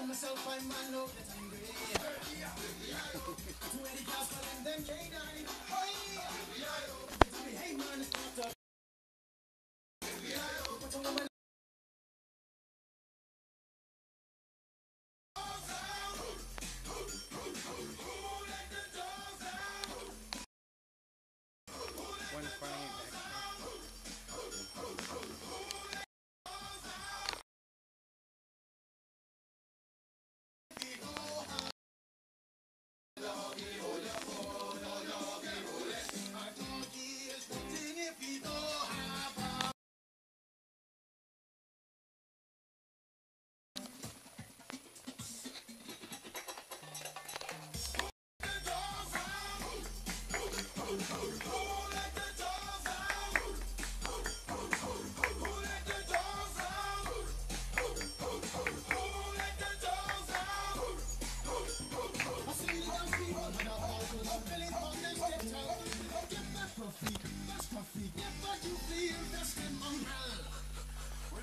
One funny extra.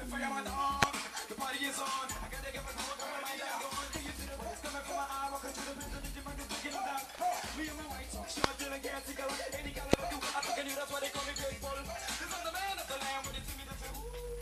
The fireman on, the party is on. I gotta get my smoke on my mind, I'm going. Can you see the bullets coming from my eye? Walking through the window, the man is taking it down. Me and my white talk, short, till I can't see color. Any color I do, I think I knew that's why they call me grateful. 'Cause I'm the man of the land when they see me, they say, ooh.